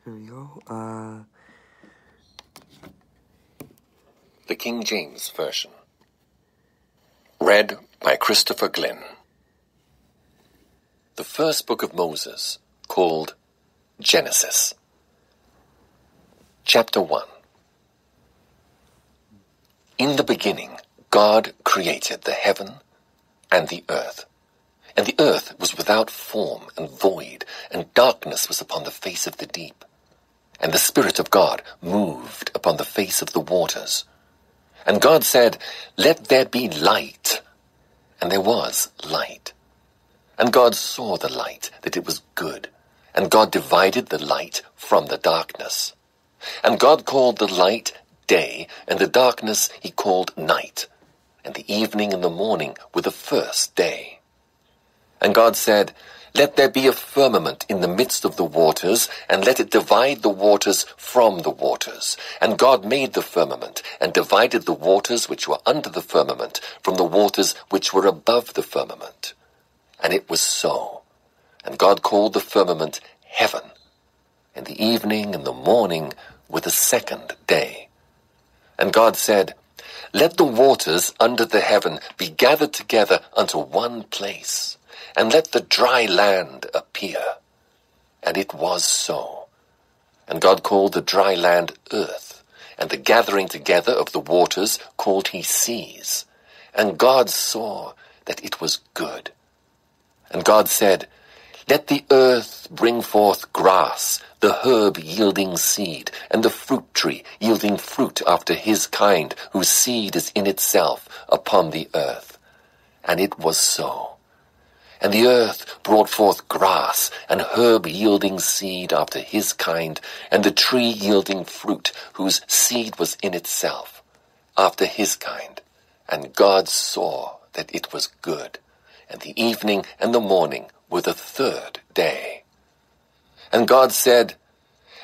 Here we go. The King James Version. Read by Christopher Glynn. The first book of Moses, called Genesis. Chapter 1. In the beginning, God created the heaven and the earth. And the earth was without form and void, and darkness was upon the face of the deep. And the Spirit of God moved upon the face of the waters. And God said, "Let there be light." And there was light. And God saw the light, that it was good. And God divided the light from the darkness. And God called the light day, and the darkness he called night. And the evening and the morning were the first day. And God said, "Let there be a firmament in the midst of the waters, and let it divide the waters from the waters." And God made the firmament, and divided the waters which were under the firmament from the waters which were above the firmament. And it was so. And God called the firmament heaven. And the evening and the morning were the second day. And God said, "Let the waters under the heaven be gathered together unto one place, and let the dry land appear." And it was so. And God called the dry land earth, and the gathering together of the waters called he seas. And God saw that it was good. And God said, "Let the earth bring forth grass, the herb yielding seed, and the fruit tree yielding fruit after his kind, whose seed is in itself upon the earth." And it was so. And the earth brought forth grass, and herb yielding seed after his kind, and the tree yielding fruit, whose seed was in itself, after his kind. And God saw that it was good. And the evening and the morning were the third day. And God said,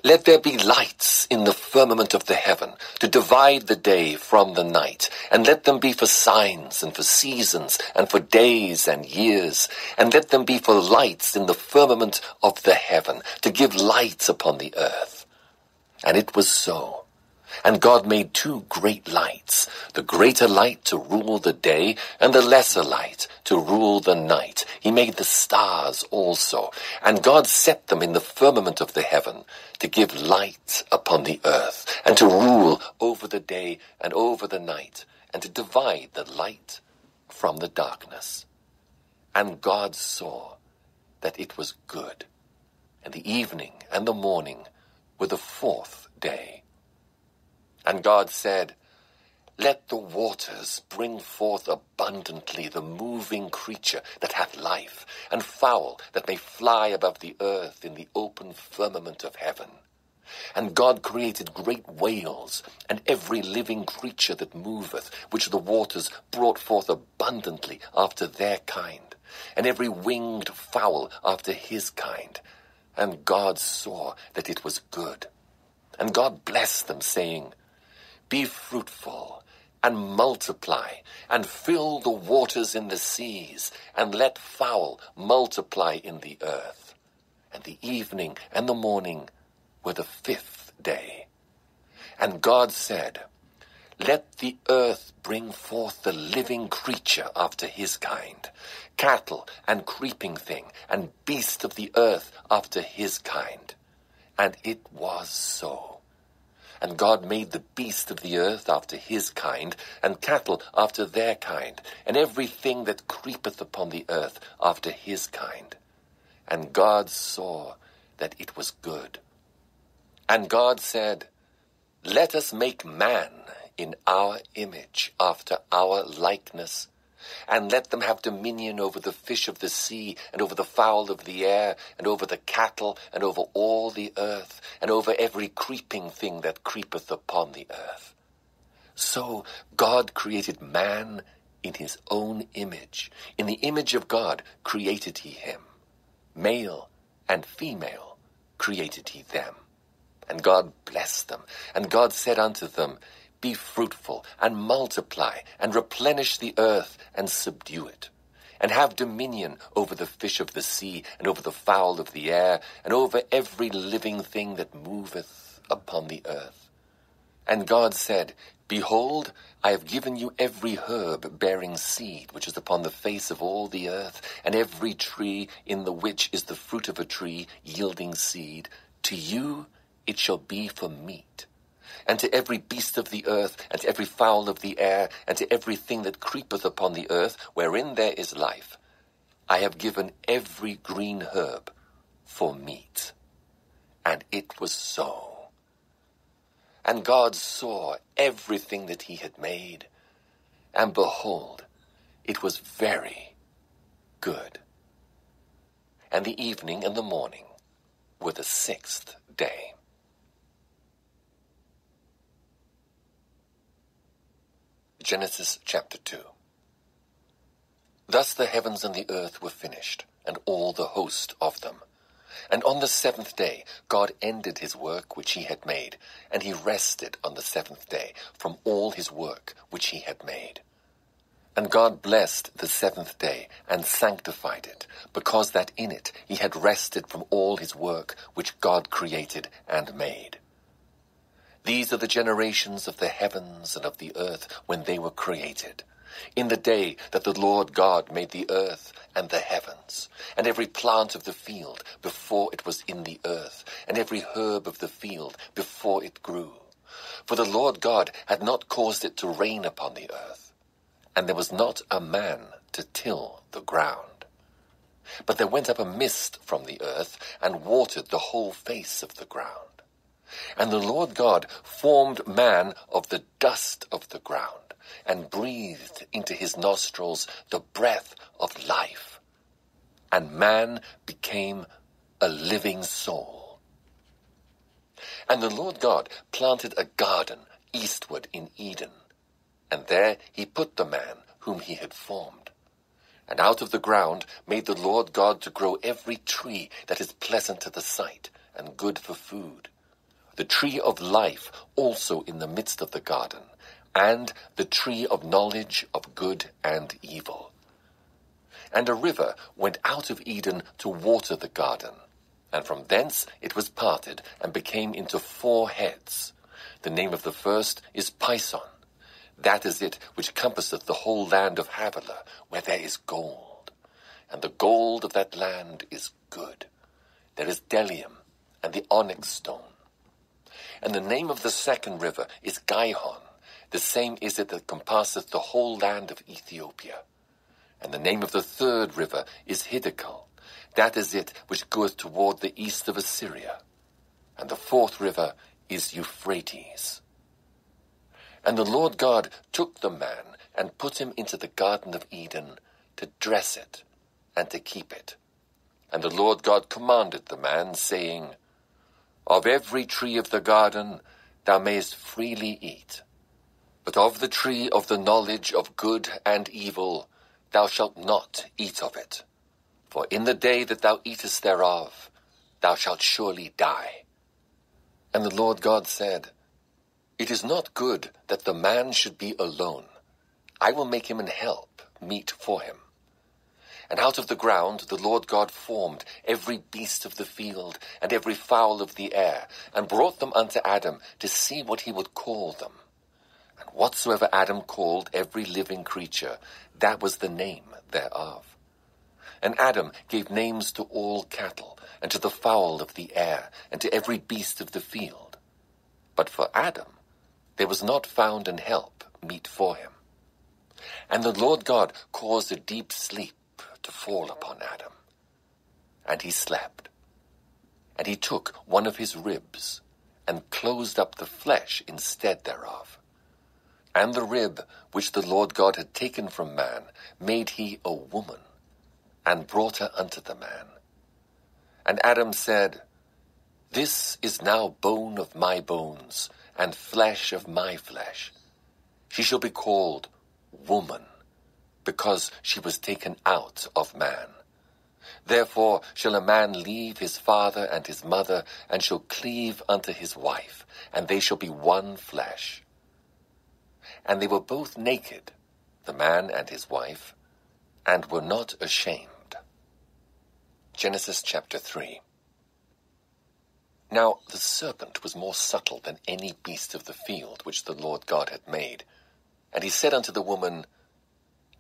"Let there be lights in the firmament of the heaven, to divide the day from the night, and let them be for signs and for seasons and for days and years, and let them be for lights in the firmament of the heaven, to give light upon the earth." And it was so. And God made two great lights, the greater light to rule the day, and the lesser light to rule the night. He made the stars also, and God set them in the firmament of the heaven, to give light upon the earth, and to rule over the day and over the night, and to divide the light from the darkness. And God saw that it was good. And the evening and the morning were the fourth day. And God said, "Let the waters bring forth abundantly the moving creature that hath life, and fowl that may fly above the earth in the open firmament of heaven." And God created great whales, and every living creature that moveth, which the waters brought forth abundantly after their kind, and every winged fowl after his kind. And God saw that it was good. And God blessed them, saying, "Be fruitful, and multiply, and fill the waters in the seas, and let fowl multiply in the earth." And the evening and the morning were the fifth day. And God said, "Let the earth bring forth the living creature after his kind, cattle and creeping thing, and beast of the earth after his kind." And it was so. And God made the beast of the earth after his kind, and cattle after their kind, and everything that creepeth upon the earth after his kind. And God saw that it was good. And God said, "Let us make man in our image, after our likeness, and let them have dominion over the fish of the sea, and over the fowl of the air, and over the cattle, and over all the earth, and over every creeping thing that creepeth upon the earth." So God created man in his own image. In the image of God created he him. Male and female created he them. And God blessed them. And God said unto them, "Be fruitful, and multiply, and replenish the earth, and subdue it, and have dominion over the fish of the sea, and over the fowl of the air, and over every living thing that moveth upon the earth. And God said, Behold, I have given you every herb bearing seed, which is upon the face of all the earth, and every tree in the which is the fruit of a tree yielding seed. To you it shall be for meat. And to every beast of the earth, and to every fowl of the air, and to every thing that creepeth upon the earth, wherein there is life, I have given every green herb for meat. And it was so. And God saw everything that he had made, and behold, it was very good. And the evening and the morning were the sixth day. Genesis chapter 2. Thus the heavens and the earth were finished, and all the host of them. And on the seventh day God ended his work which he had made, and he rested on the seventh day from all his work which he had made. And God blessed the seventh day, and sanctified it, because that in it he had rested from all his work which God created and made. These are the generations of the heavens and of the earth when they were created, in the day that the Lord God made the earth and the heavens, and every plant of the field before it was in the earth, and every herb of the field before it grew. For the Lord God had not caused it to rain upon the earth, and there was not a man to till the ground. But there went up a mist from the earth, and watered the whole face of the ground. And the Lord God formed man of the dust of the ground, and breathed into his nostrils the breath of life. And man became a living soul. And the Lord God planted a garden eastward in Eden, and there he put the man whom he had formed. And out of the ground made the Lord God to grow every tree that is pleasant to the sight, and good for food. The tree of life also in the midst of the garden, and the tree of knowledge of good and evil. And a river went out of Eden to water the garden, and from thence it was parted, and became into 4 heads. The name of the first is Pison. That is it which compasseth the whole land of Havilah, where there is gold. And the gold of that land is good. There is bdellium, and the onyx stone. And the name of the second river is Gihon. The same is it that compasseth the whole land of Ethiopia. And the name of the third river is Hiddekel. That is it which goeth toward the east of Assyria. And the fourth river is Euphrates. And the Lord God took the man, and put him into the garden of Eden, to dress it, and to keep it. And the Lord God commanded the man, saying, Of every tree of the garden thou mayest freely eat, but of the tree of the knowledge of good and evil thou shalt not eat of it. For in the day that thou eatest thereof, thou shalt surely die. And the Lord God said, It is not good that the man should be alone. I will make him an help meet for him. And out of the ground the Lord God formed every beast of the field, and every fowl of the air, and brought them unto Adam, to see what he would call them. And whatsoever Adam called every living creature, that was the name thereof. And Adam gave names to all cattle, and to the fowl of the air, and to every beast of the field. But for Adam there was not found an help meet for him. And the Lord God caused a deep sleep to fall upon Adam. And he slept. And he took one of his ribs, and closed up the flesh instead thereof. And the rib which the Lord God had taken from man made he a woman, and brought her unto the man. And Adam said, This is now bone of my bones, and flesh of my flesh. She shall be called woman, because she was taken out of man. Therefore shall a man leave his father and his mother, and shall cleave unto his wife, and they shall be one flesh. And they were both naked, the man and his wife, and were not ashamed. Genesis chapter 3. Now the serpent was more subtle than any beast of the field which the Lord God had made. And he said unto the woman,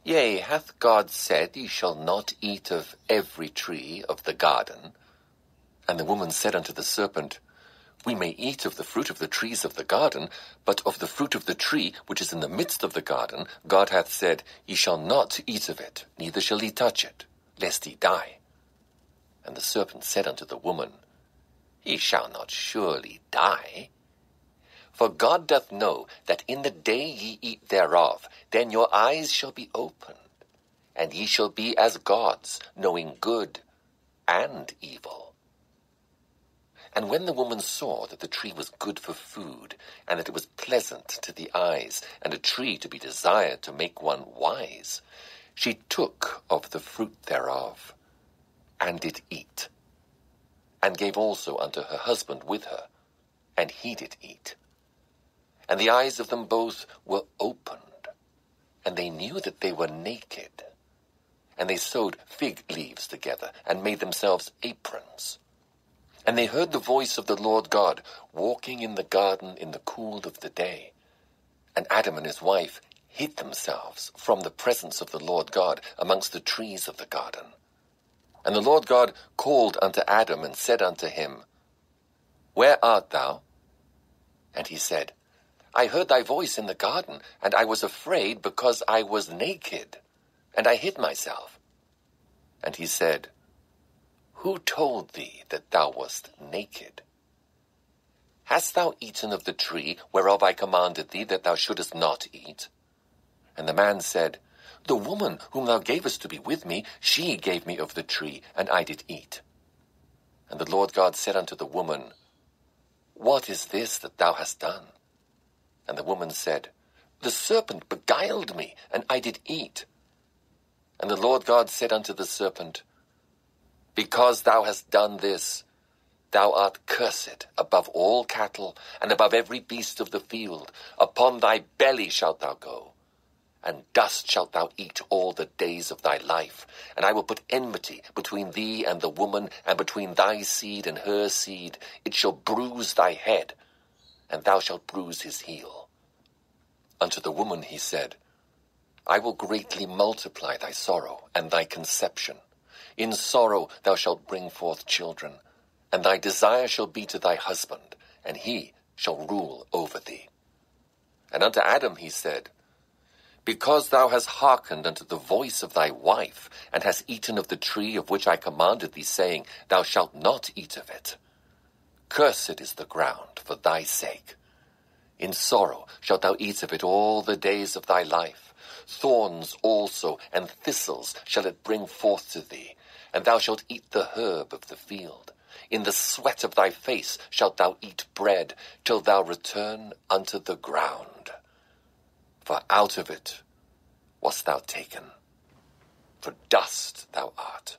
Yea, hath God said, Ye shall not eat of every tree of the garden? And the woman said unto the serpent, We may eat of the fruit of the trees of the garden, but of the fruit of the tree which is in the midst of the garden, God hath said, Ye shall not eat of it, neither shall ye touch it, lest ye die. And the serpent said unto the woman, Ye shall not surely die. For God doth know that in the day ye eat thereof, then your eyes shall be opened, and ye shall be as gods, knowing good and evil. And when the woman saw that the tree was good for food, and that it was pleasant to the eyes, and a tree to be desired to make one wise, she took of the fruit thereof, and did eat, and gave also unto her husband with her, and he did eat. And the eyes of them both were opened, and they knew that they were naked. And they sewed fig leaves together, and made themselves aprons. And they heard the voice of the Lord God walking in the garden in the cool of the day. And Adam and his wife hid themselves from the presence of the Lord God amongst the trees of the garden. And the Lord God called unto Adam, and said unto him, Where art thou? And he said, I heard thy voice in the garden, and I was afraid, because I was naked, and I hid myself. And he said, Who told thee that thou wast naked? Hast thou eaten of the tree whereof I commanded thee that thou shouldest not eat? And the man said, The woman whom thou gavest to be with me, she gave me of the tree, and I did eat. And the Lord God said unto the woman, What is this that thou hast done? And the woman said, The serpent beguiled me, and I did eat. And the Lord God said unto the serpent, Because thou hast done this, thou art cursed above all cattle, and above every beast of the field. Upon thy belly shalt thou go, and dust shalt thou eat all the days of thy life. And I will put enmity between thee and the woman, and between thy seed and her seed. It shall bruise thy head, and thou shalt bruise his heel. Unto the woman he said, I will greatly multiply thy sorrow and thy conception. In sorrow thou shalt bring forth children, and thy desire shall be to thy husband, and he shall rule over thee. And unto Adam he said, Because thou hast hearkened unto the voice of thy wife, and hast eaten of the tree of which I commanded thee, saying, Thou shalt not eat of it. Cursed is the ground for thy sake. In sorrow shalt thou eat of it all the days of thy life. Thorns also and thistles shall it bring forth to thee, and thou shalt eat the herb of the field. In the sweat of thy face shalt thou eat bread, till thou return unto the ground. For out of it wast thou taken, for dust thou art,